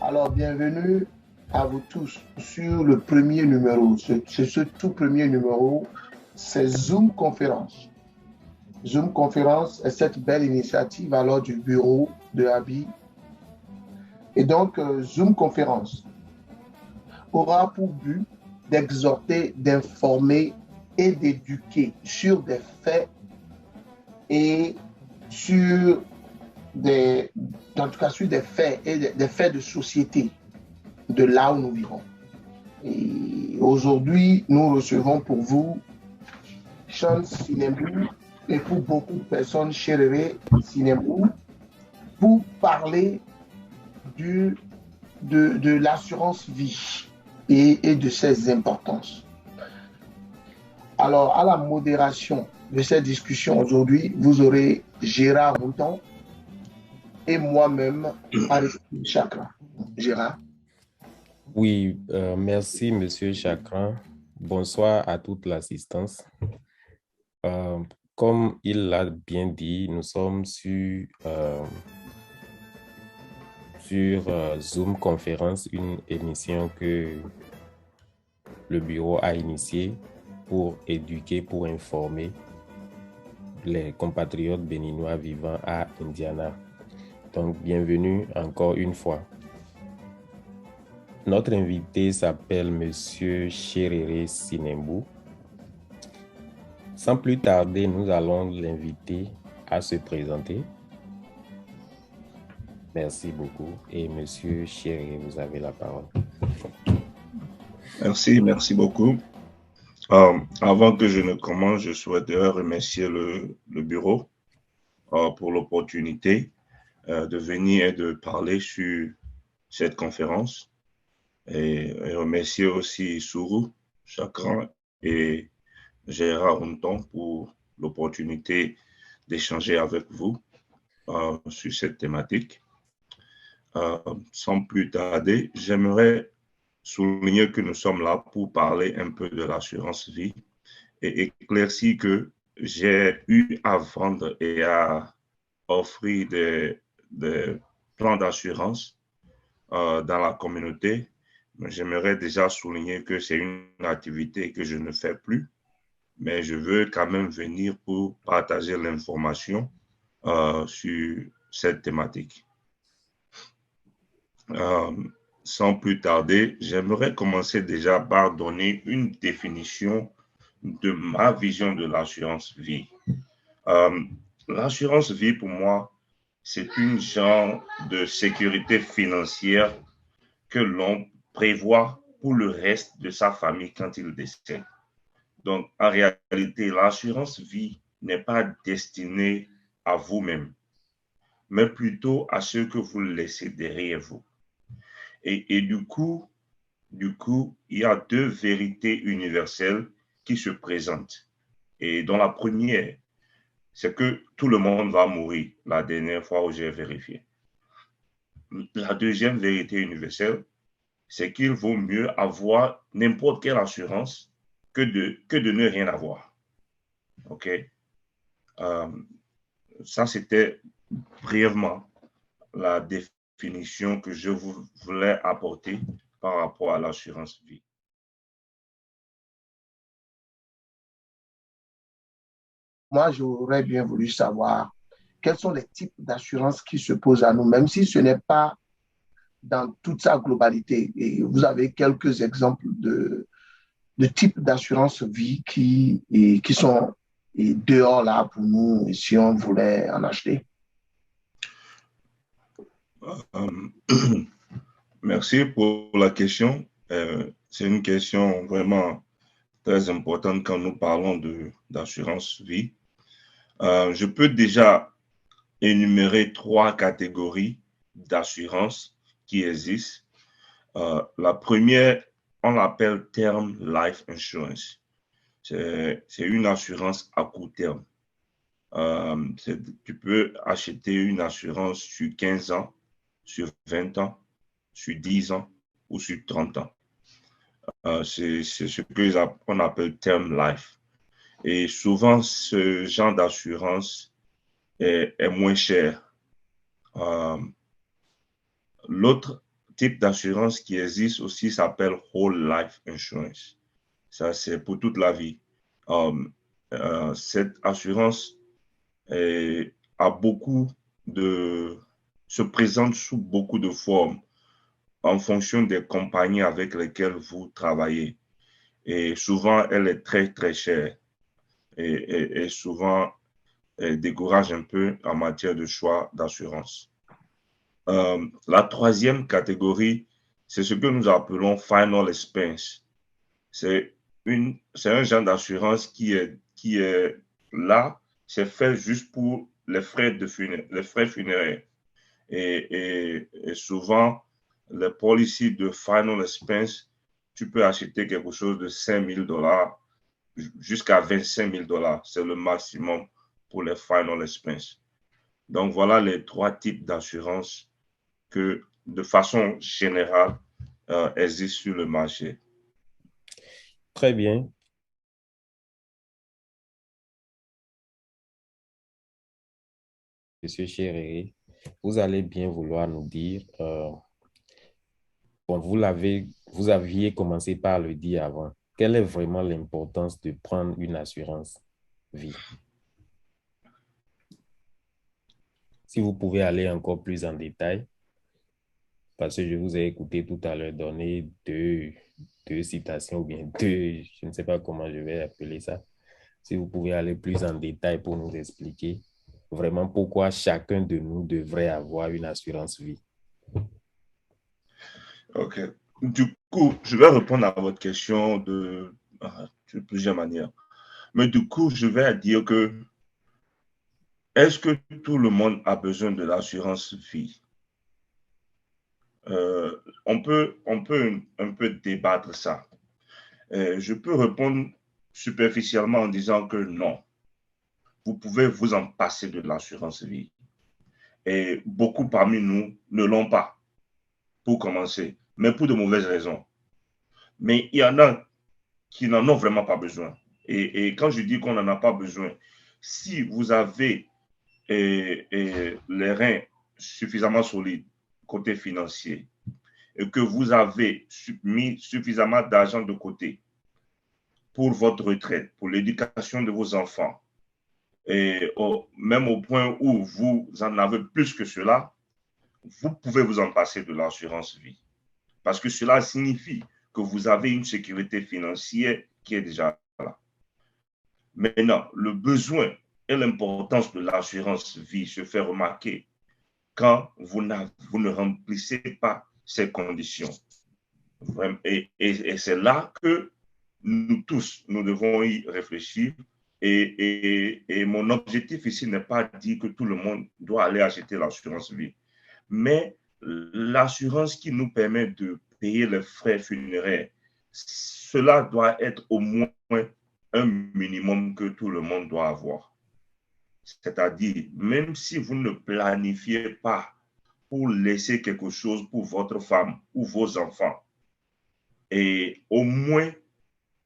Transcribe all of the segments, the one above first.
Alors, bienvenue à vous tous sur le premier numéro. C'est ce tout premier numéro, c'est Zoom Conférence. Zoom Conférence est cette belle initiative alors du bureau de Abi. Et donc, Zoom Conférence aura pour but d'exhorter, d'informer et d'éduquer sur des faits et sur en tout cas sur des faits et des faits de société de là où nous vivons. Et aujourd'hui, nous recevons pour vous Sean Sinembu et pour beaucoup de personnes, Cherere Sinembu, pour parler de l'assurance vie et de ses importances. Alors, à la modération de cette discussion aujourd'hui, vous aurez Gérard Routon et moi-même, Aristide Chakra. Gérard. Oui, merci, Monsieur Chakra. Bonsoir à toute l'assistance. Comme il l'a bien dit, nous sommes sur Zoom Conférence, une émission que le bureau a initiée pour éduquer, pour informer les compatriotes béninois vivant à Indiana. Donc, bienvenue encore une fois. Notre invité s'appelle Monsieur Cherere Sinembu. Sans plus tarder, nous allons l'inviter à se présenter. Merci beaucoup. Et Monsieur Cherere, vous avez la parole. Merci beaucoup. Avant que je ne commence, je souhaiterais remercier le bureau pour l'opportunité de venir et de parler sur cette conférence. Et remercier aussi Sourou, Chakra et Gérard Routon pour l'opportunité d'échanger avec vous sur cette thématique. Sans plus tarder, j'aimerais souligner que nous sommes là pour parler un peu de l'assurance vie et éclaircir que j'ai eu à vendre et à offrir des plans d'assurance dans la communauté. J'aimerais déjà souligner que c'est une activité que je ne fais plus, mais je veux quand même venir pour partager l'information sur cette thématique. Sans plus tarder, j'aimerais commencer déjà par donner une définition de ma vision de l'assurance vie. L'assurance vie, pour moi, c'est une genre de sécurité financière que l'on prévoit pour le reste de sa famille quand il décède. Donc, en réalité, l'assurance vie n'est pas destinée à vous-même, mais plutôt à ceux que vous laissez derrière vous. Et du coup, il y a deux vérités universelles qui se présentent. Et dans la première, c'est que tout le monde va mourir, la dernière fois où j'ai vérifié. La deuxième vérité universelle, c'est qu'il vaut mieux avoir n'importe quelle assurance que de ne rien avoir. OK? Ça, c'était brièvement la définition que je voulais apporter par rapport à l'assurance vie. Moi, j'aurais bien voulu savoir quels sont les types d'assurances qui se posent à nous, même si ce n'est pas dans toute sa globalité. Et vous avez quelques exemples de types d'assurance vie qui sont dehors là pour nous si on voulait en acheter. Merci pour la question. C'est une question vraiment très importante quand nous parlons d'assurance vie. Je peux déjà énumérer 3 catégories d'assurance qui existent. La première, on l'appelle Term Life Insurance. C'est une assurance à court terme. Tu peux acheter une assurance sur 15 ans, sur 20 ans, sur 10 ans ou sur 30 ans. C'est ce qu'on appelle Term Life. Et souvent, ce genre d'assurance est moins cher. L'autre type d'assurance qui existe aussi s'appelle Whole Life Insurance. Ça, c'est pour toute la vie. Cette assurance a beaucoup se présente sous beaucoup de formes en fonction des compagnies avec lesquelles vous travaillez. Et souvent, elle est très, très chère. Et souvent, elle décourage un peu en matière de choix d'assurance. La troisième catégorie, c'est ce que nous appelons Final Expense. C'est un genre d'assurance qui est là, c'est fait juste pour les frais funéraires. Et souvent, les policies de Final Expense, tu peux acheter quelque chose de 5 000 $ jusqu'à 25 000 $. C'est le maximum pour les Final Expense. Donc, voilà les trois types d'assurance que, de façon générale, existent sur le marché. Très bien. Monsieur Chéréré, vous allez bien vouloir nous dire, bon, vous aviez commencé par le dire avant, quelle est vraiment l'importance de prendre une assurance vie? Si vous pouvez aller encore plus en détail, parce que je vous ai écouté tout à l'heure donner deux citations ou bien deux, je ne sais pas comment je vais appeler ça. Si vous pouvez aller plus en détail pour nous expliquer vraiment pourquoi chacun de nous devrait avoir une assurance vie. OK. Du coup, je vais répondre à votre question de plusieurs manières. Mais du coup, je vais dire que est-ce que tout le monde a besoin de l'assurance vie? On peut un peu débattre ça. Je peux répondre superficiellement en disant que non. Vous pouvez vous en passer de l'assurance vie. Et beaucoup parmi nous ne l'ont pas, pour commencer, mais pour de mauvaises raisons. Mais il y en a qui n'en ont vraiment pas besoin. Et quand je dis qu'on n'en a pas besoin, si vous avez les reins suffisamment solides côté financier et que vous avez mis suffisamment d'argent de côté pour votre retraite, pour l'éducation de vos enfants, et même au point où vous en avez plus que cela, vous pouvez vous en passer de l'assurance vie. Parce que cela signifie que vous avez une sécurité financière qui est déjà là. Maintenant, le besoin et l'importance de l'assurance vie se fait remarquer quand vous ne remplissez pas ces conditions. Et c'est là que nous tous, nous devons y réfléchir. Et mon objectif ici n'est pas de dire que tout le monde doit aller acheter l'assurance vie, mais l'assurance qui nous permet de payer les frais funéraires, cela doit être au moins un minimum que tout le monde doit avoir. C'est-à-dire, même si vous ne planifiez pas pour laisser quelque chose pour votre femme ou vos enfants, et au moins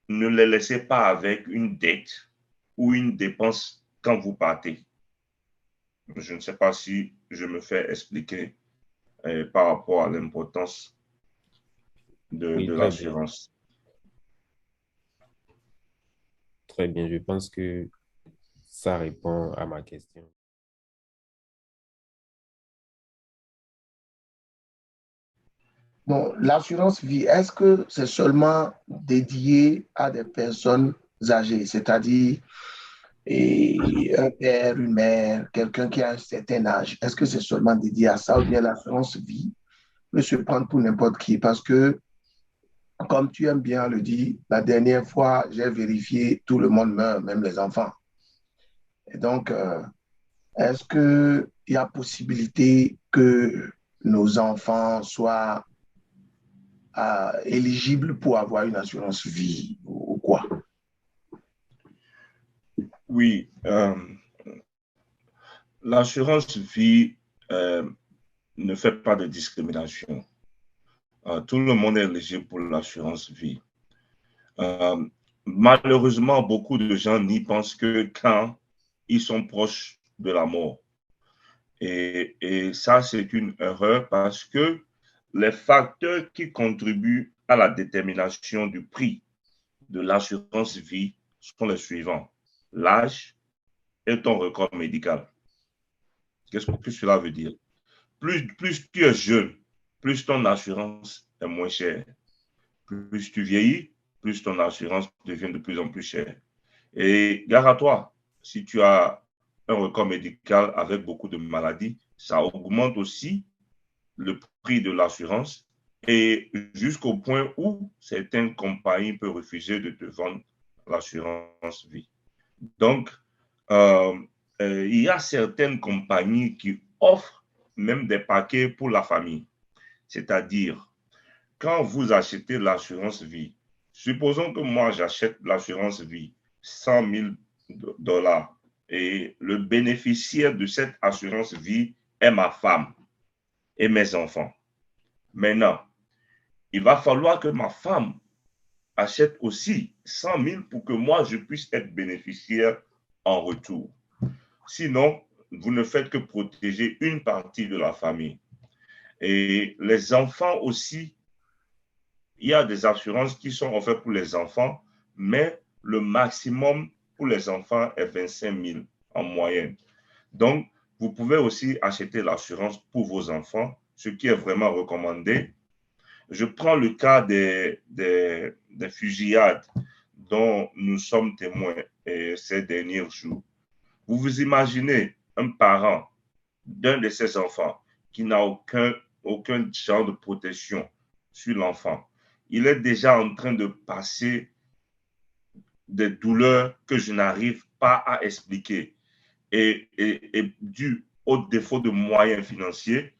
ne les laissez pas avec une dette ou une dépense quand vous partez. Je ne sais pas si je me fais expliquer par rapport à l'importance Oui, de très bien. l'assurance. Très bien, je pense que ça répond à ma question. Bon, l'assurance vie, est-ce que c'est seulement dédié à des personnes âgées, c'est-à-dire un père, une mère, quelqu'un qui a un certain âge? Est-ce que c'est seulement dédié à ça ou bien l'assurance vie peut se prendre pour n'importe qui? Parce que, comme tu aimes bien le dire, la dernière fois, j'ai vérifié, tout le monde meurt, même les enfants. Et donc, est-ce qu'il y a possibilité que nos enfants soient éligibles pour avoir une assurance vie ou quoi? Oui, l'assurance vie ne fait pas de discrimination. Tout le monde est éligible pour l'assurance vie. Malheureusement, beaucoup de gens n'y pensent que quand ils sont proches de la mort. Et ça, c'est une erreur parce que les facteurs qui contribuent à la détermination du prix de l'assurance vie sont les suivants. L'âge et ton record médical. Qu'est-ce que cela veut dire? Plus tu es jeune, plus ton assurance est moins chère. Plus tu vieillis, plus ton assurance devient de plus en plus chère. Et gare à toi, si tu as un record médical avec beaucoup de maladies, ça augmente aussi le prix de l'assurance et jusqu'au point où certaines compagnies peuvent refuser de te vendre l'assurance vie. Donc, il y a certaines compagnies qui offrent même des paquets pour la famille. C'est-à-dire, quand vous achetez l'assurance vie, supposons que moi j'achète l'assurance vie 100 000 dollars et le bénéficiaire de cette assurance vie est ma femme et mes enfants. Maintenant, il va falloir que ma femme achète aussi 100 000 pour que moi je puisse être bénéficiaire en retour. Sinon, vous ne faites que protéger une partie de la famille. Et les enfants aussi, il y a des assurances qui sont offertes pour les enfants, mais le maximum pour les enfants est 25 000 en moyenne. Donc, vous pouvez aussi acheter l'assurance pour vos enfants, ce qui est vraiment recommandé. Je prends le cas des fusillades dont nous sommes témoins ces derniers jours. Vous vous imaginez un parent d'un de ses enfants qui n'a aucun genre de protection sur l'enfant. Il est déjà en train de passer des douleurs que je n'arrive pas à expliquer. Et dû au défaut de moyens financiers,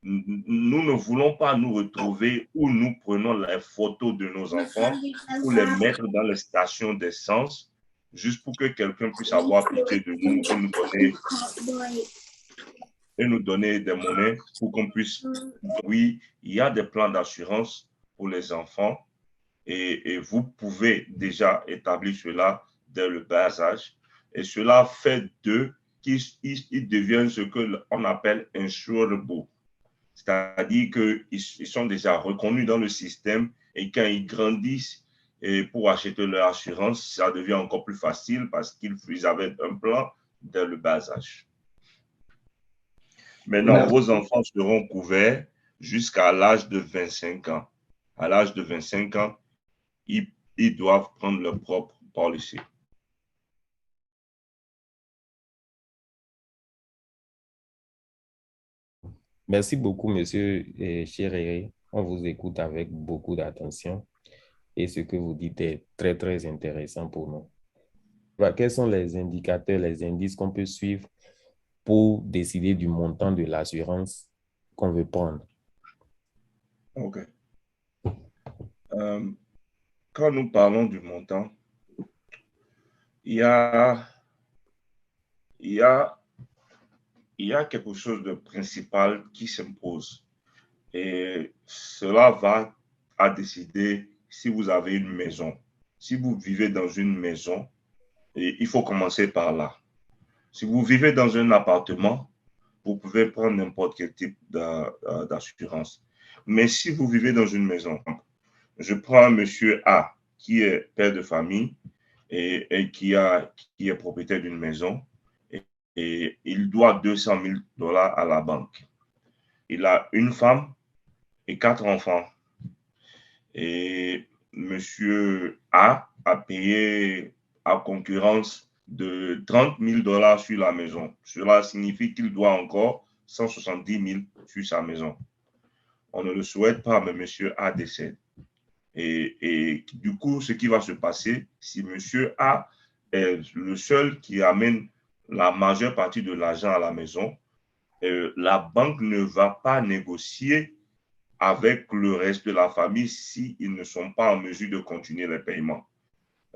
nous ne voulons pas nous retrouver où nous prenons les photos de nos enfants pour les mettre dans les stations d'essence, juste pour que quelqu'un puisse avoir pitié de nous et nous donner des monnaies pour qu'on puisse... Oui, il y a des plans d'assurance pour les enfants et vous pouvez déjà établir cela dès le bas âge. Et cela fait d'eux qu'ils deviennent ce qu'on appelle insurable. C'est-à-dire qu'ils sont déjà reconnus dans le système et quand ils grandissent et pour acheter leur assurance, ça devient encore plus facile parce qu'ils avaient un plan dès le bas âge. Maintenant, vos enfants seront couverts jusqu'à l'âge de 25 ans. À l'âge de 25 ans, ils doivent prendre leur propre policy. Merci beaucoup, monsieur Chéréré. On vous écoute avec beaucoup d'attention et ce que vous dites est très, très intéressant pour nous. Quels sont les indicateurs, les indices qu'on peut suivre pour décider du montant de l'assurance qu'on veut prendre? OK. Quand nous parlons du montant, il y a quelque chose de principal qui s'impose. Et cela va à décider si vous avez une maison. Si vous vivez dans une maison, et il faut commencer par là. Si vous vivez dans un appartement, vous pouvez prendre n'importe quel type d'assurance. Mais si vous vivez dans une maison, je prends un monsieur A qui est père de famille et qui est propriétaire d'une maison et il doit 200 000 dollars à la banque. Il a une femme et 4 enfants. Et monsieur A payé à concurrence de 30 000 dollars sur la maison. Cela signifie qu'il doit encore 170 000 sur sa maison. On ne le souhaite pas, mais monsieur A décède. Et du coup, ce qui va se passer, si monsieur A est le seul qui amène la majeure partie de l'argent à la maison, la banque ne va pas négocier avec le reste de la famille s'ils ne sont pas en mesure de continuer les paiements.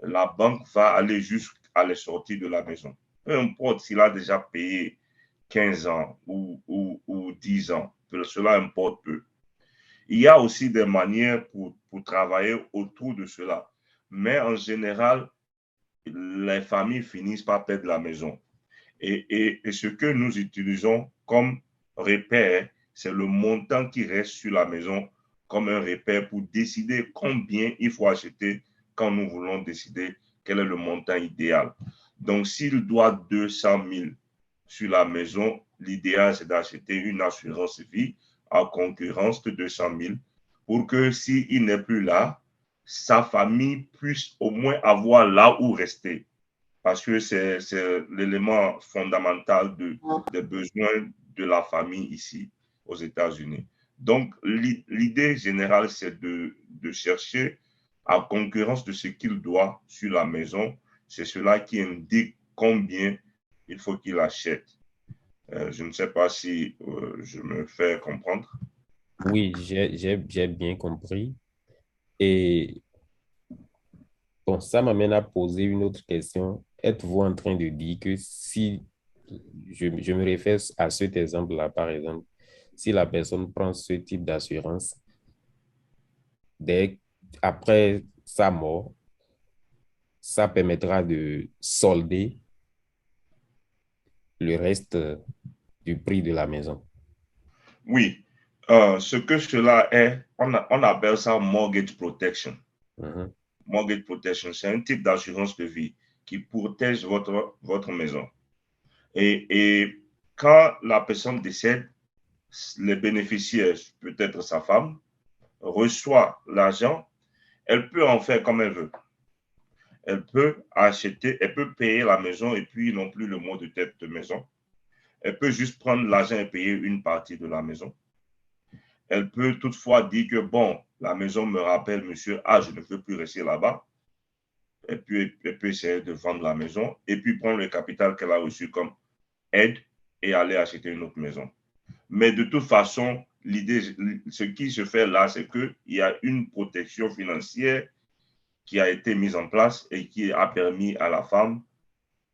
La banque va aller jusqu'à la sortie de la maison. Peu importe s'il a déjà payé 15 ans ou 10 ans, cela importe peu. Il y a aussi des manières pour travailler autour de cela. Mais en général, les familles finissent par perdre la maison. Et ce que nous utilisons comme repère c'est le montant qui reste sur la maison comme un repère pour décider combien il faut acheter quand nous voulons décider quel est le montant idéal. Donc, s'il doit 200 000 sur la maison, l'idéal, c'est d'acheter une assurance vie en concurrence de 200 000 pour que s'il n'est plus là, sa famille puisse au moins avoir là où rester. Parce que c'est l'élément fondamental des besoins de la famille ici aux États-Unis. Donc, l'idée générale, c'est de chercher en concurrence de ce qu'il doit sur la maison. C'est cela qui indique combien il faut qu'il achète. Je ne sais pas si je me fais comprendre. Oui, j'ai bien compris. Et bon, ça m'amène à poser une autre question. Êtes-vous en train de dire que si, je me réfère à cet exemple-là, par exemple, si la personne prend ce type d'assurance, après sa mort, ça permettra de solder le reste du prix de la maison? Oui, ce que cela est, on appelle ça mortgage protection. Mortgage protection, c'est un type d'assurance de vie qui protège votre maison. Et quand la personne décède, les bénéficiaires, peut-être sa femme, reçoit l'argent, elle peut en faire comme elle veut. Elle peut acheter, elle peut payer la maison et puis non plus le mot de tête de maison. Elle peut juste prendre l'argent et payer une partie de la maison. Elle peut toutefois dire que, bon, la maison me rappelle, monsieur, je ne veux plus rester là-bas. Et puis, elle peut essayer de vendre la maison et puis prendre le capital qu'elle a reçu comme aide et aller acheter une autre maison. Mais de toute façon, l'idée, ce qui se fait là, c'est qu'il y a une protection financière qui a été mise en place et qui a permis à la femme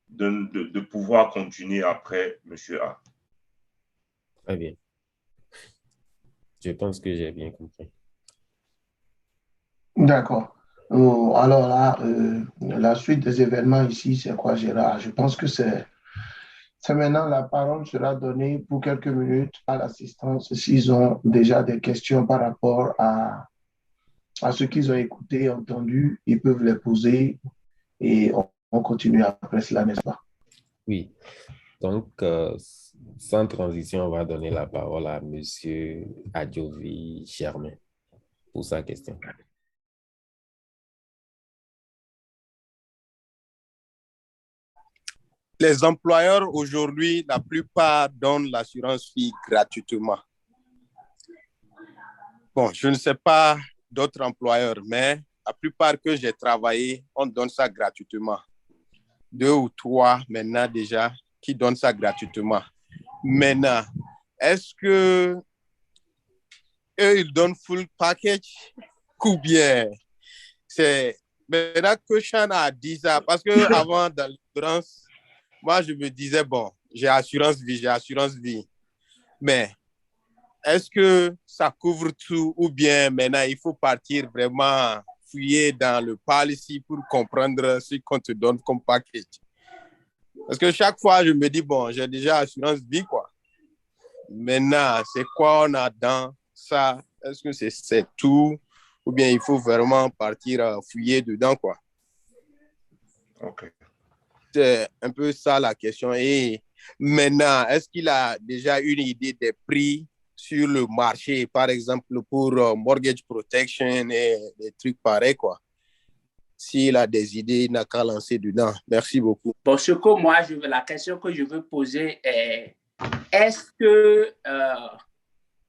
de pouvoir continuer après monsieur A. Très bien. Je pense que j'ai bien compris. D'accord. Alors là, la suite des événements ici, c'est quoi, Gérard? Je pense que c'est maintenant la parole sera donnée pour quelques minutes à l'assistance s'ils ont déjà des questions par rapport à ce qu'ils ont écouté, entendu, ils peuvent les poser et on continue après cela, n'est-ce pas? Oui. Donc, sans transition, on va donner la parole à Monsieur Adjovi Germain pour sa question. Les employeurs aujourd'hui, la plupart donnent l'assurance vie gratuitement. Bon, je ne sais pas d'autres employeurs, mais la plupart que j'ai travaillé, on donne ça gratuitement. 2 ou 3 maintenant déjà qui donnent ça gratuitement. Maintenant, est-ce que eux, ils donnent full package ou bien c'est maintenant que Sean a dit ça, parce que avant dans l'assurance, moi je me disais bon, j'ai assurance vie, mais est-ce que ça couvre tout ou bien maintenant il faut partir vraiment fouiller dans le policy pour comprendre ce qu'on te donne comme package? Parce que chaque fois je me dis bon, j'ai déjà assurance vie quoi. Maintenant, c'est quoi on a dans ça? Est-ce que c'est tout ou bien il faut vraiment partir fouiller dedans quoi? OK. C'est un peu ça la question. Et maintenant, est-ce qu'il a déjà une idée des prix sur le marché, par exemple pour mortgage protection et des trucs pareils quoi? S'il a des idées, il n'a qu'à lancer dedans. Merci beaucoup. Bon, ce que moi, la question que je veux poser est, est-ce que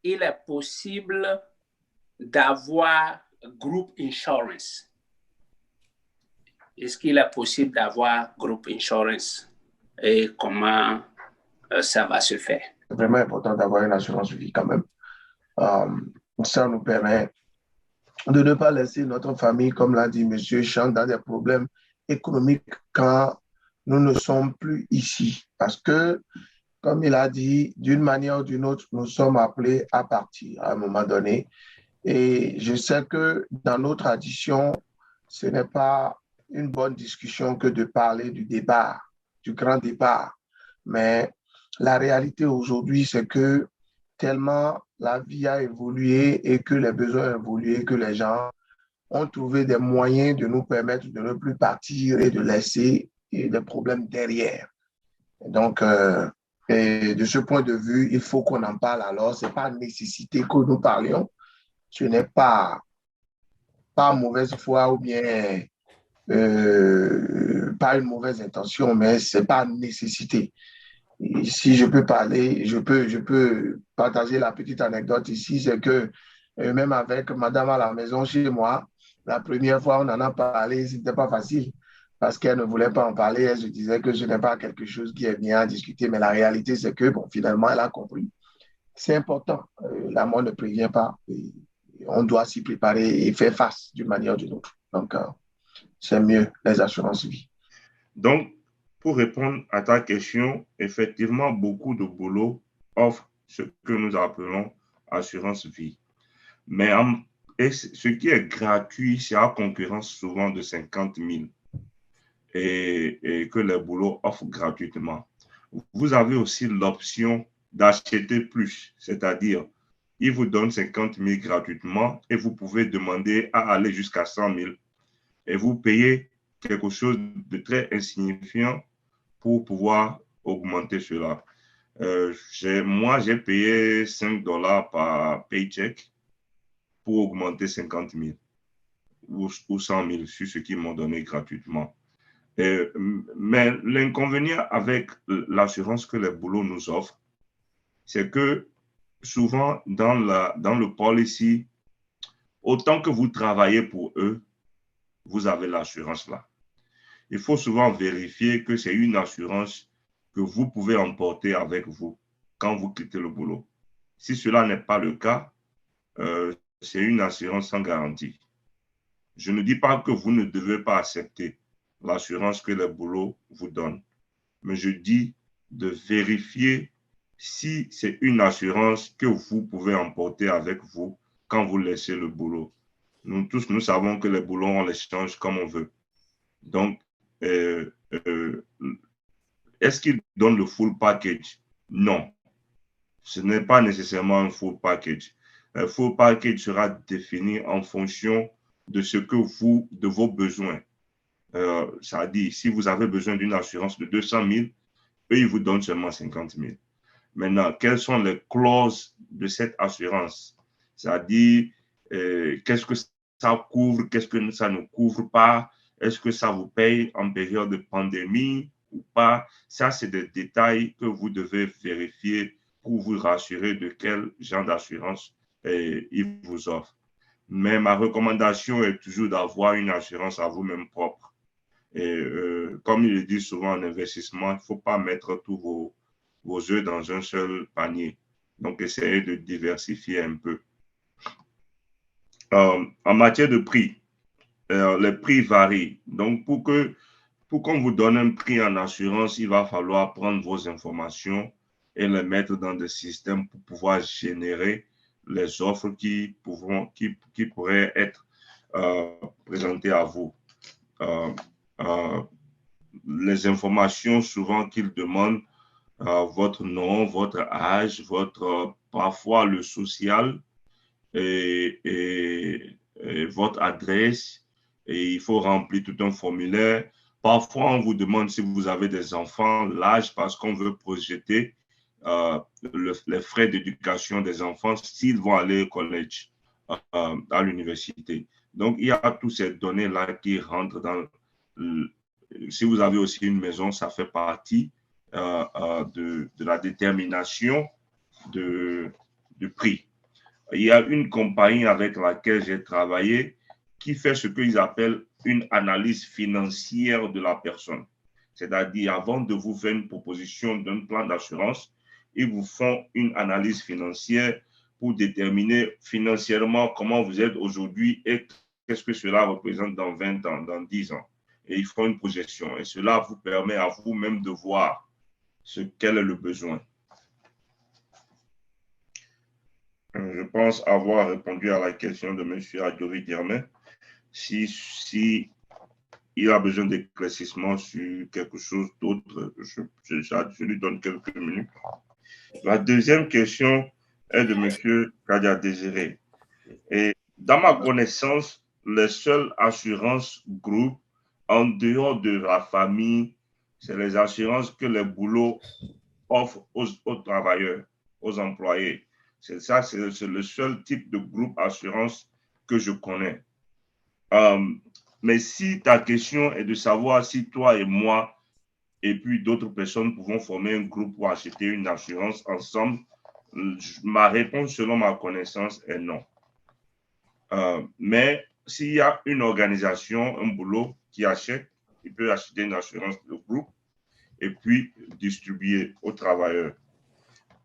il est possible d'avoir group insurance? Est-ce qu'il est possible d'avoir group insurance et comment ça va se faire? C'est vraiment important d'avoir une assurance vie quand même. Ça nous permet de ne pas laisser notre famille, comme l'a dit M. Chan, dans des problèmes économiques quand nous ne sommes plus ici. Parce que, comme il a dit, d'une manière ou d'une autre, nous sommes appelés à partir à un moment donné. Et je sais que dans nos traditions, ce n'est pas une bonne discussion que de parler du départ, du grand départ. Mais la réalité aujourd'hui, c'est que tellement la vie a évolué et que les besoins ont évolué, que les gens ont trouvé des moyens de nous permettre de ne plus partir et de laisser des problèmes derrière. Donc, et de ce point de vue, il faut qu'on en parle alors. Ce n'est pas nécessité que nous parlions. Ce n'est pas mauvaise foi ou bien pas une mauvaise intention, mais ce n'est pas nécessité. Et si je peux parler, je peux partager la petite anecdote ici, c'est que même avec madame à la maison chez moi, la première fois on en a parlé, ce n'était pas facile parce qu'elle ne voulait pas en parler. Elle se disait que ce n'est pas quelque chose qui est bien à discuter, mais la réalité, c'est que, bon, finalement, elle a compris. C'est important. La mort ne prévient pas. Et on doit s'y préparer et faire face d'une manière ou d'une autre. Donc, c'est mieux, les assurances vie. Donc, pour répondre à ta question, effectivement, beaucoup de boulot offrent ce que nous appelons assurance vie. Mais ce qui est gratuit, c'est à concurrence souvent de 50 000 et que les boulots offrent gratuitement. Vous avez aussi l'option d'acheter plus, c'est-à-dire, ils vous donnent 50 000 gratuitement et vous pouvez demander à aller jusqu'à 100 000 et vous payez quelque chose de très insignifiant pour pouvoir augmenter cela. Moi, j'ai payé $5 par paycheck pour augmenter 50 000 ou 100 000 sur ce qu'ils m'ont donné gratuitement. Mais l'inconvénient avec l'assurance que les boulots nous offrent, c'est que souvent dans le policy, autant que vous travaillez pour eux, vous avez l'assurance là. Il faut souvent vérifier que c'est une assurance que vous pouvez emporter avec vous quand vous quittez le boulot. Si cela n'est pas le cas, c'est une assurance sans garantie. Je ne dis pas que vous ne devez pas accepter l'assurance que les boulots vous donnent, mais je dis de vérifier si c'est une assurance que vous pouvez emporter avec vous quand vous laissez le boulot. Nous tous, nous savons que les boulots, on les change comme on veut. Donc, est-ce qu'ils donnent le full package? Non, ce n'est pas nécessairement un full package. Un full package sera défini en fonction de ce que de vos besoins. Ça dit, si vous avez besoin d'une assurance de 200 000, eux, ils vous donnent seulement 50 000. Maintenant, quelles sont les clauses de cette assurance? C'est-à-dire, qu'est-ce que ça couvre, qu'est-ce que ça ne couvre pas? Est-ce que ça vous paye en période de pandémie ou pas? Ça, c'est des détails que vous devez vérifier pour vous rassurer de quel genre d'assurance ils vous offrent. Mais ma recommandation est toujours d'avoir une assurance à vous-même propre. Et comme il le dit souvent en investissement, il ne faut pas mettre tous vos œufs dans un seul panier. Donc, essayez de diversifier un peu. En matière de prix, les prix varient. Donc, pour qu'on vous donne un prix en assurance, il va falloir prendre vos informations et les mettre dans des systèmes pour pouvoir générer les offres qui pourraient être présentées à vous. Les informations souvent qu'ils demandent, votre nom, votre âge, parfois le social et votre adresse, et il faut remplir tout un formulaire. Parfois, on vous demande si vous avez des enfants, l'âge, parce qu'on veut projeter les frais d'éducation des enfants s'ils vont aller au collège, à l'université. Donc, il y a toutes ces données-là qui rentrent dans... Si vous avez aussi une maison, ça fait partie de la détermination du prix. Il y a une compagnie avec laquelle j'ai travaillé qui fait ce qu'ils appellent une analyse financière de la personne. C'est-à-dire, avant de vous faire une proposition d'un plan d'assurance, ils vous font une analyse financière pour déterminer financièrement comment vous êtes aujourd'hui et qu'est-ce que cela représente dans 20 ans, dans 10 ans. Et ils font une projection. Et cela vous permet à vous-même de voir quel est le besoin. Je pense avoir répondu à la question de M. Adjori Germain. Si il a besoin d'éclaircissement sur quelque chose d'autre, je lui donne quelques minutes. La deuxième question est de M. Kadia Désiré. Et dans ma connaissance, les seules assurances groupe en dehors de la famille, c'est les assurances que les boulots offrent aux travailleurs, aux employés. C'est ça, c'est le seul type de groupe assurance que je connais. Mais si ta question est de savoir si toi et moi et puis d'autres personnes pouvons former un groupe pour acheter une assurance ensemble, ma réponse selon ma connaissance est non. Mais s'il y a une organisation, un boulot qui achète, il peut acheter une assurance de groupe et puis distribuer aux travailleurs.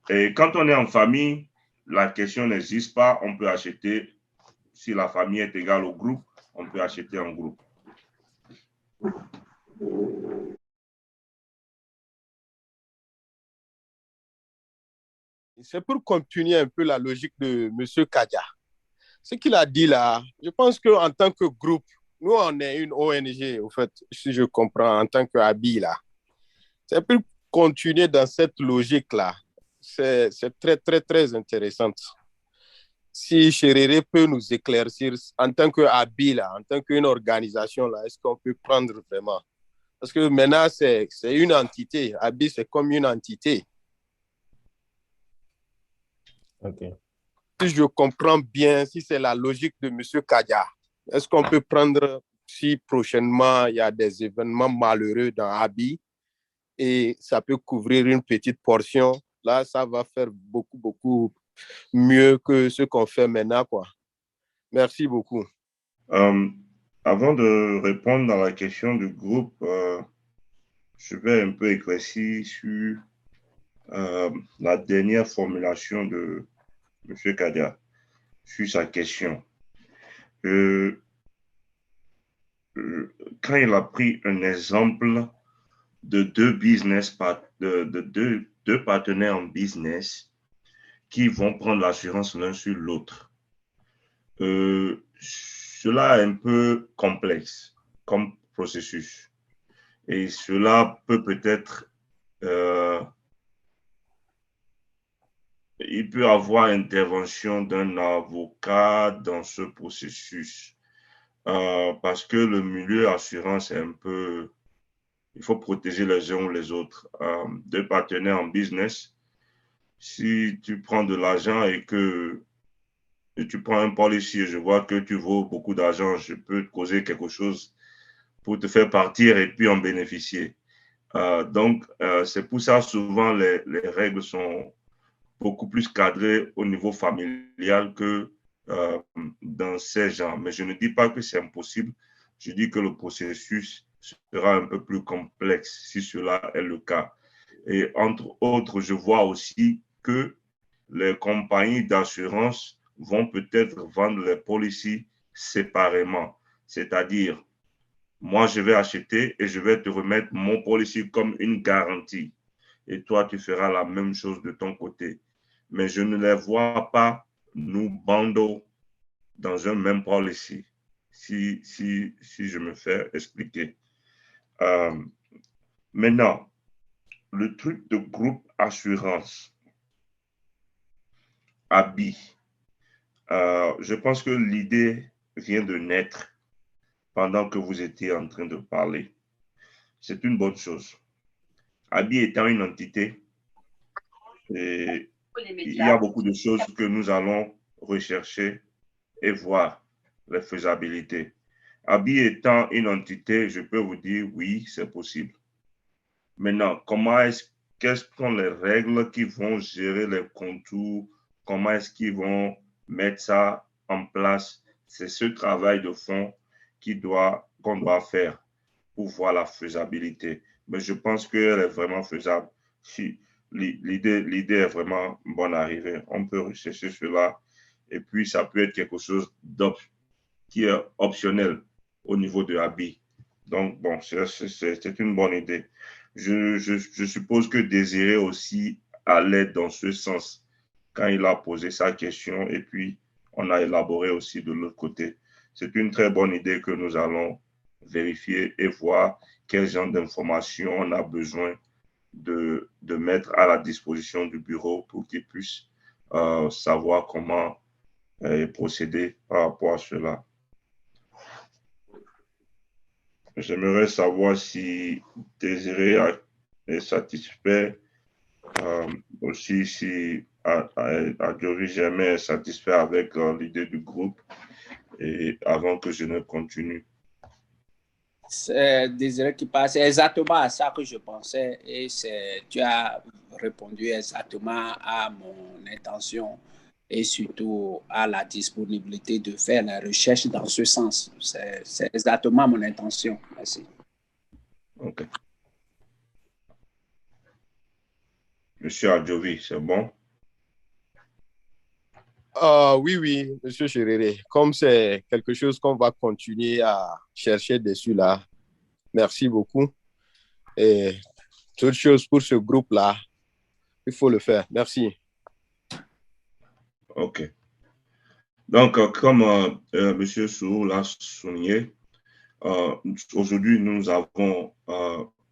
Et quand on est en famille, la question n'existe pas. On peut acheter, si la famille est égale au groupe, on peut acheter en groupe. C'est pour continuer un peu la logique de M. Kadia. Ce qu'il a dit là, je pense qu'en tant que groupe, nous, on est une ONG, au fait, si je comprends, en tant qu'ABI là. C'est pour continuer dans cette logique-là. C'est très, très, très intéressant. Si Chéréré peut nous éclaircir en tant qu'ABI, là, en tant qu'une organisation, là, est-ce qu'on peut prendre vraiment? Parce que maintenant, c'est une entité. ABI, c'est comme une entité. Ok. Si je comprends bien, si c'est la logique de M. Kadia, est-ce qu'on peut prendre, si prochainement il y a des événements malheureux dans ABI et ça peut couvrir une petite portion, là, ça va faire beaucoup, beaucoup mieux que ce qu'on fait maintenant, quoi. Merci beaucoup. Avant de répondre à la question du groupe, je vais un peu éclaircir sur la dernière formulation de M. Kadia, sur sa question. Quand il a pris un exemple de deux partenaires en business qui vont prendre l'assurance l'un sur l'autre, cela est un peu complexe comme processus. Et cela peut-être, il peut y avoir intervention d'un avocat dans ce processus. Parce que le milieu assurance est un peu, il faut protéger les uns ou les autres. Deux partenaires en business, si tu prends de l'argent et tu prends un policy et je vois que tu vaux beaucoup d'argent, je peux te causer quelque chose pour te faire partir et puis en bénéficier. Donc, c'est pour ça souvent les règles sont beaucoup plus cadrées au niveau familial que dans ces genres. Mais je ne dis pas que c'est impossible. Je dis que le processus sera un peu plus complexe si cela est le cas. Et entre autres, je vois aussi que les compagnies d'assurance vont peut-être vendre les policies séparément. C'est-à-dire, moi, je vais acheter et je vais te remettre mon policy comme une garantie. Et toi, tu feras la même chose de ton côté. Mais je ne les vois pas nous bundle dans un même policy, si je me fais expliquer. Maintenant, le truc de groupe assurance, ABI, je pense que l'idée vient de naître pendant que vous étiez en train de parler. C'est une bonne chose. ABI étant une entité, et il y a beaucoup de choses que nous allons rechercher et voir les faisabilités. ABI étant une entité, je peux vous dire oui, c'est possible. Maintenant, quelles sont les règles qui vont gérer les contours? Comment est-ce qu'ils vont mettre ça en place? C'est ce travail de fond qu'on doit faire pour voir la faisabilité. Mais je pense qu'elle est vraiment faisable. Si l'idée est vraiment bonne à arriver, on peut rechercher cela et puis ça peut être quelque chose qui est optionnel au niveau de ABI. Donc, bon, c'est une bonne idée. Je suppose que Désiré aussi allait dans ce sens quand il a posé sa question et puis on a élaboré aussi de l'autre côté. C'est une très bonne idée que nous allons vérifier et voir quel genre d'informations on a besoin de mettre à la disposition du bureau pour qu'il puisse savoir comment procéder par rapport à cela. J'aimerais savoir si Désiré est satisfait, aussi si Adjovi jamais est satisfait avec l'idée du groupe, et avant que je ne continue. C'est Désiré qui passe, c'est exactement à ça que je pensais, et tu as répondu exactement à mon intention et surtout à la disponibilité de faire la recherche dans ce sens. C'est exactement mon intention. Merci. OK. Monsieur Adjovi, c'est bon? Oui, Monsieur Chéréré. Comme c'est quelque chose qu'on va continuer à chercher dessus là, merci beaucoup. Et toute chose pour ce groupe-là, il faut le faire. Merci. OK. Donc, comme Monsieur Sour l'a souligné, aujourd'hui, nous avons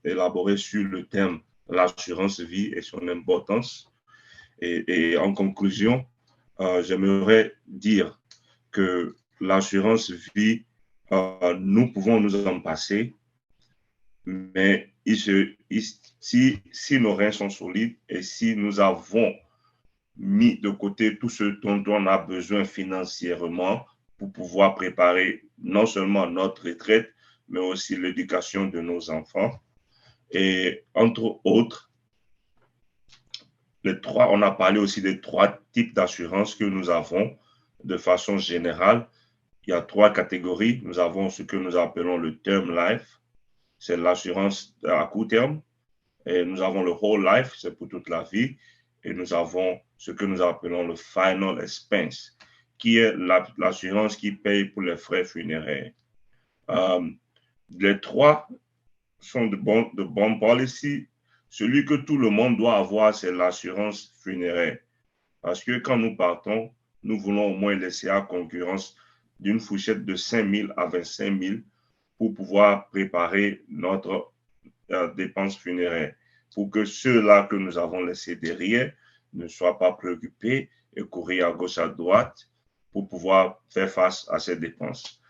élaboré sur le thème l'assurance vie et son importance. Et en conclusion, j'aimerais dire que l'assurance vie, nous pouvons nous en passer, mais si nos reins sont solides et si nous avons mis de côté tout ce dont on a besoin financièrement pour pouvoir préparer non seulement notre retraite, mais aussi l'éducation de nos enfants. Et entre autres, on a parlé aussi des 3 types d'assurance que nous avons de façon générale. Il y a 3 catégories. Nous avons ce que nous appelons le term life, c'est l'assurance à court terme. Et nous avons le whole life, c'est pour toute la vie. Et nous avons ce que nous appelons le final expense, qui est l'assurance qui paye pour les frais funéraires. Les 3 sont de bonnes policies. Celui que tout le monde doit avoir, c'est l'assurance funéraire. Parce que quand nous partons, nous voulons au moins laisser à concurrence d'une fourchette de 5 000 à 25 000 pour pouvoir préparer notre dépense funéraire, pour que ceux-là que nous avons laissés derrière ne soient pas préoccupés et courir à gauche, à droite pour pouvoir faire face à ces dépenses.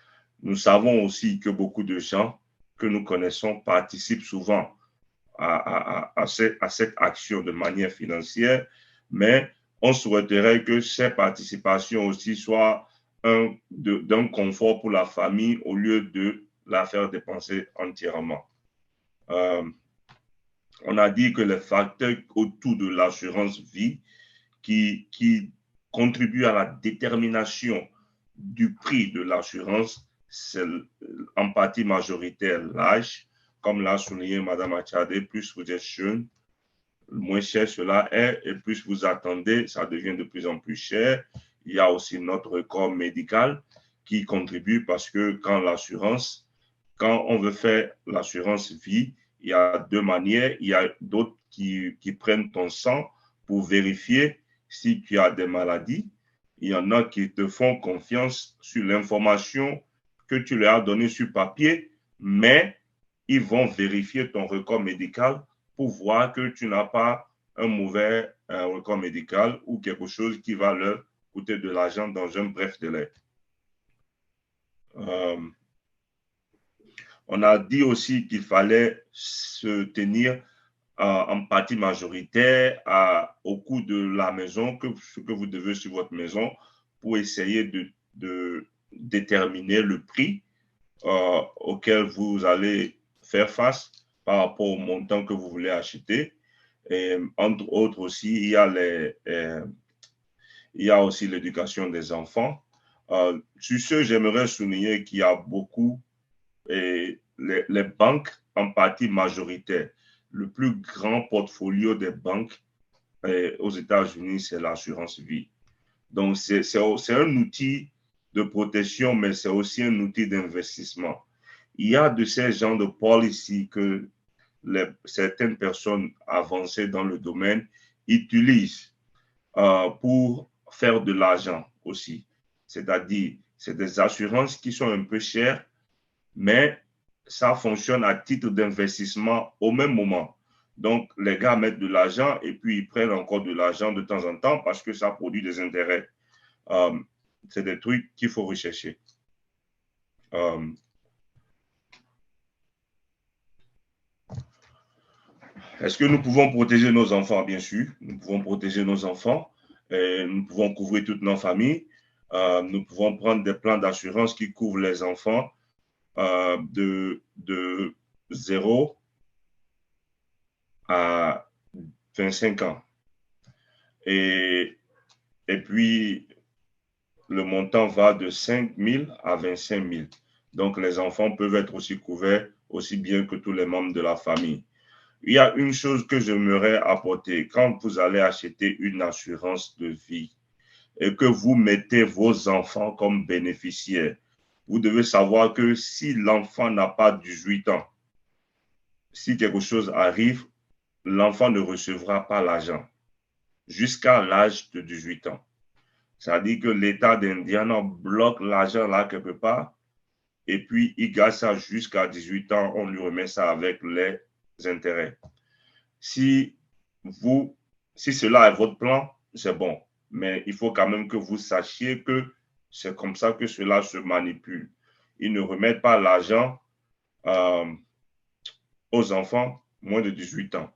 Nous savons aussi que beaucoup de gens que nous connaissons participent souvent à cette action de manière financière, mais on souhaiterait que ces participations aussi soient d'un confort pour la famille au lieu de la faire dépenser entièrement. On a dit que les facteurs autour de l'assurance vie qui contribuent à la détermination du prix de l'assurance, c'est en partie majoritaire l'âge. Comme l'a souligné Mme Achade, plus vous êtes jeune, moins cher cela est, et plus vous attendez, ça devient de plus en plus cher. Il y a aussi notre corps médical qui contribue parce que quand on veut faire l'assurance vie, il y a 2 manières. Il y a d'autres qui prennent ton sang pour vérifier si tu as des maladies. Il y en a qui te font confiance sur l'information que tu leur as donnée sur papier, mais ils vont vérifier ton record médical pour voir que tu n'as pas un mauvais record médical ou quelque chose qui va leur coûter de l'argent dans un bref délai. On a dit aussi qu'il fallait se tenir en partie majoritaire au coût de la maison, ce que vous devez sur votre maison, pour essayer de déterminer le prix auquel vous allez faire face par rapport au montant que vous voulez acheter. Et entre autres aussi, il y a aussi l'éducation des enfants. Sur ce, j'aimerais souligner qu'il y a beaucoup, et les banques en partie majoritaire. Le plus grand portfolio des banques aux États-Unis, c'est l'assurance vie. Donc, c'est un outil de protection, mais c'est aussi un outil d'investissement. Il y a de ces genres de policies que certaines personnes avancées dans le domaine utilisent pour faire de l'argent aussi. C'est-à-dire, c'est des assurances qui sont un peu chères, mais ça fonctionne à titre d'investissement au même moment. Donc, les gars mettent de l'argent et puis ils prennent encore de l'argent de temps en temps parce que ça produit des intérêts. C'est des trucs qu'il faut rechercher. Est-ce que nous pouvons protéger nos enfants? Bien sûr, nous pouvons protéger nos enfants. Et nous pouvons couvrir toutes nos familles. Nous pouvons prendre des plans d'assurance qui couvrent les enfants de 0 à 25 ans. Et puis, le montant va de 5 000 à 25 000. Donc, les enfants peuvent être aussi couverts aussi bien que tous les membres de la famille. Il y a une chose que j'aimerais apporter. Quand vous allez acheter une assurance de vie et que vous mettez vos enfants comme bénéficiaires, vous devez savoir que si l'enfant n'a pas 18 ans, si quelque chose arrive, l'enfant ne recevra pas l'argent jusqu'à l'âge de 18 ans. C'est-à-dire que l'État d'Indiana bloque l'argent là quelque part et puis il garde ça jusqu'à 18 ans, on lui remet ça avec les intérêts. Si cela est votre plan, c'est bon. Mais il faut quand même que vous sachiez que c'est comme ça que cela se manipule. Ils ne remettent pas l'argent aux enfants moins de 18 ans.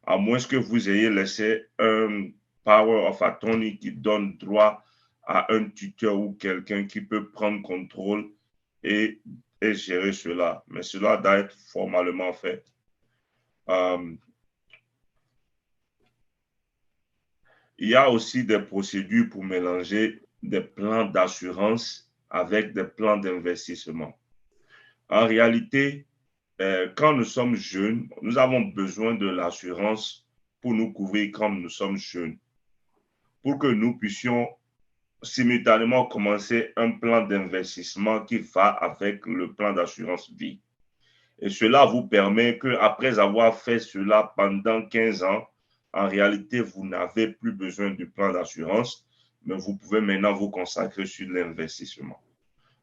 À moins que vous ayez laissé un power of attorney qui donne droit à un tuteur ou quelqu'un qui peut prendre contrôle et gérer cela. Mais cela doit être formellement fait. Il y a aussi des procédures pour mélanger des plans d'assurance avec des plans d'investissement. En réalité, quand nous sommes jeunes, nous avons besoin de l'assurance pour nous couvrir quand nous sommes jeunes, pour que nous puissions simultanément commencer un plan d'investissement qui va avec le plan d'assurance vie. Et cela vous permet qu'après avoir fait cela pendant 15 ans, en réalité, vous n'avez plus besoin du plan d'assurance, mais vous pouvez maintenant vous consacrer sur l'investissement.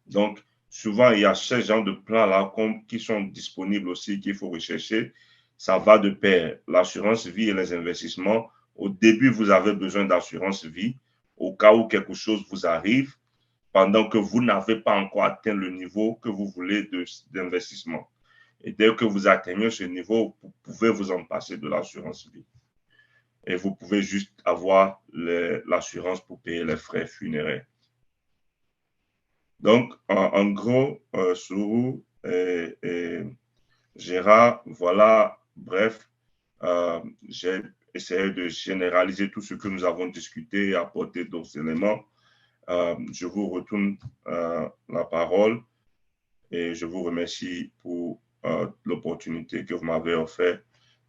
Donc, souvent, il y a ce genre de plans-là qui sont disponibles aussi, qu'il faut rechercher. Ça va de pair, l'assurance vie et les investissements. Au début, vous avez besoin d'assurance vie au cas où quelque chose vous arrive pendant que vous n'avez pas encore atteint le niveau que vous voulez d'investissement. Et dès que vous atteignez ce niveau, vous pouvez vous en passer de l'assurance vie. Et vous pouvez juste avoir l'assurance pour payer les frais funéraires. Donc, en gros, Sourou et Gérard, voilà, bref, j'ai essayé de généraliser tout ce que nous avons discuté et apporter d'autres éléments. Je vous retourne la parole et je vous remercie pour l'opportunité que vous m'avez offert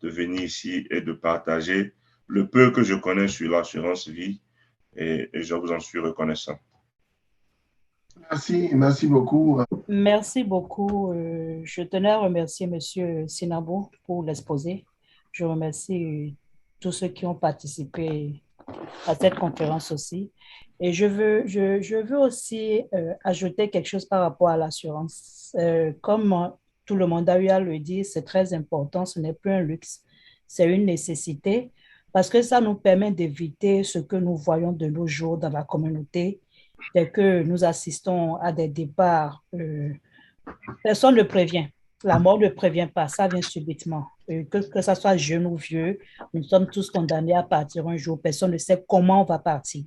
de venir ici et de partager le peu que je connais sur l'assurance vie et je vous en suis reconnaissant. Merci beaucoup. Merci beaucoup. Je tenais à remercier M. Sinabo pour l'exposé. Je remercie tous ceux qui ont participé à cette conférence aussi. Et je veux aussi ajouter quelque chose par rapport à l'assurance. Comme tout le monde a eu à le dire, c'est très important. Ce n'est plus un luxe, c'est une nécessité parce que ça nous permet d'éviter ce que nous voyons de nos jours dans la communauté. Dès que nous assistons à des départs, personne ne prévient. La mort ne prévient pas, ça vient subitement. Que ça soit jeune ou vieux, nous sommes tous condamnés à partir un jour. Personne ne sait comment on va partir.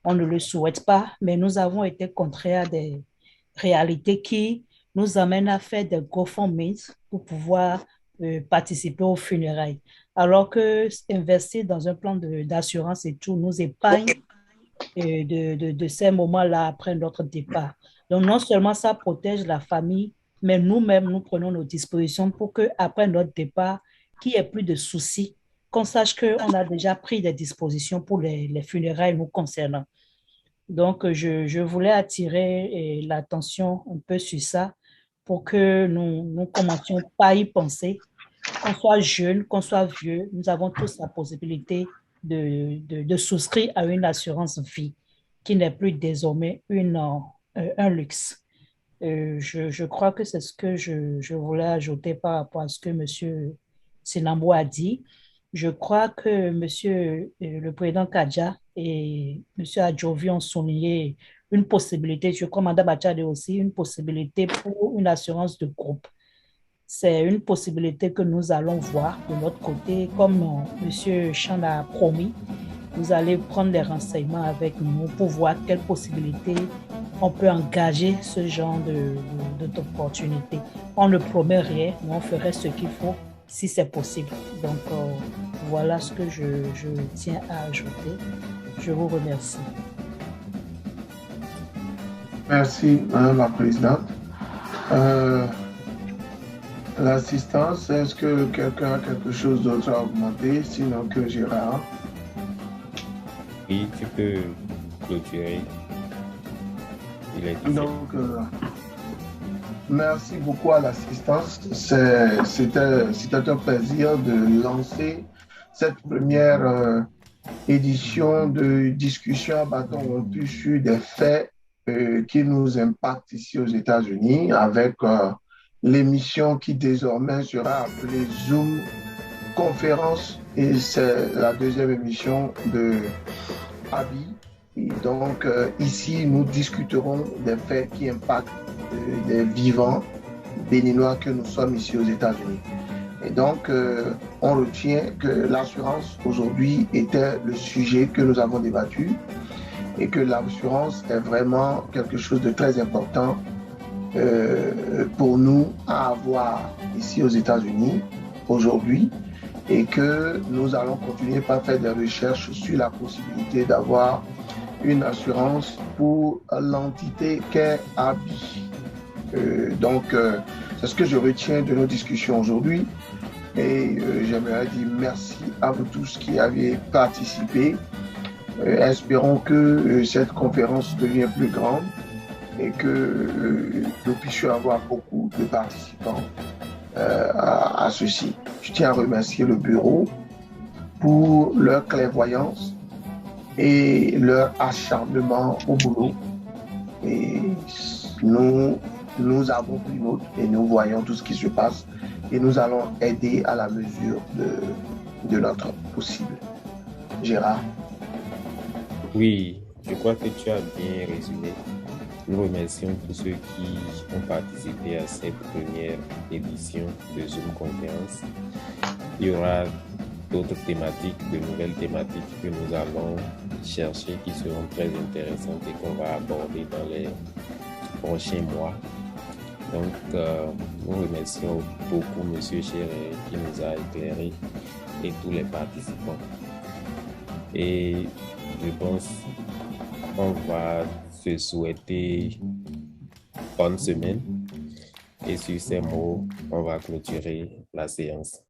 On ne le souhaite pas, mais nous avons été contraints à des réalités qui nous amènent à faire des GoFundMe pour pouvoir participer aux funérailles. Alors que investir dans un plan d'assurance et tout nous épargne de ces moments-là après notre départ. Donc, non seulement ça protège la famille, mais nous-mêmes, nous prenons nos dispositions pour qu'après notre départ, qu'il n'y ait plus de soucis, qu'on sache qu'on a déjà pris des dispositions pour les funérailles nous concernant. Donc, je voulais attirer l'attention un peu sur ça pour que nous ne commencions pas à y penser. Qu'on soit jeune, qu'on soit vieux, nous avons tous la possibilité de souscrire à une assurance vie qui n'est plus désormais un luxe. Je crois que c'est ce que je voulais ajouter par rapport à ce que M. Sinambo a dit. Je crois que Monsieur le Président Kadja et Monsieur Adjovi ont souligné une possibilité, je crois Mme Achade aussi, une possibilité pour une assurance de groupe. C'est une possibilité que nous allons voir de notre côté, comme Monsieur Chan a promis. Vous allez prendre les renseignements avec nous pour voir quelles possibilités on peut engager ce genre d'opportunité. On ne promet rien, mais on ferait ce qu'il faut si c'est possible. Donc, voilà ce que je tiens à ajouter. Je vous remercie. Merci, Madame la Présidente. L'assistance, est-ce que quelqu'un a quelque chose d'autre à augmenter, sinon que Gérard? Oui, tu peux clôturer. Donc, merci beaucoup à l'assistance. C'était un plaisir de lancer cette première édition de discussion à bâton rompu sur des faits qui nous impactent ici aux États-Unis avec l'émission qui désormais sera appelée Zoom Conférence et c'est la deuxième émission de Abi. Et donc, ici, nous discuterons des faits qui impactent les vivants béninois que nous sommes ici aux États-Unis. Et donc, on retient que l'assurance aujourd'hui était le sujet que nous avons débattu et que l'assurance est vraiment quelque chose de très important pour nous à avoir ici aux États-Unis aujourd'hui et que nous allons continuer par faire des recherches sur la possibilité d'avoir une assurance pour l'entité qu'est Abi. Donc, c'est ce que je retiens de nos discussions aujourd'hui. Et j'aimerais dire merci à vous tous qui avez participé. Espérons que cette conférence devienne plus grande et que nous puissions avoir beaucoup de participants à ceci. Je tiens à remercier le bureau pour leur clairvoyance et leur acharnement au boulot. Et nous avons pris note et nous voyons tout ce qui se passe et nous allons aider à la mesure de notre possible. Gérard? Oui, je crois que tu as bien résumé. Nous remercions tous ceux qui ont participé à cette première édition de Zoom Conférence. Il y aura d'autres thématiques, de nouvelles thématiques que nous allons chercher qui seront très intéressantes et qu'on va aborder dans les prochains mois. Donc, nous remercions beaucoup M. Chéret qui nous a éclairés et tous les participants. Et je pense qu'on va se souhaiter bonne semaine. Et sur ces mots, on va clôturer la séance.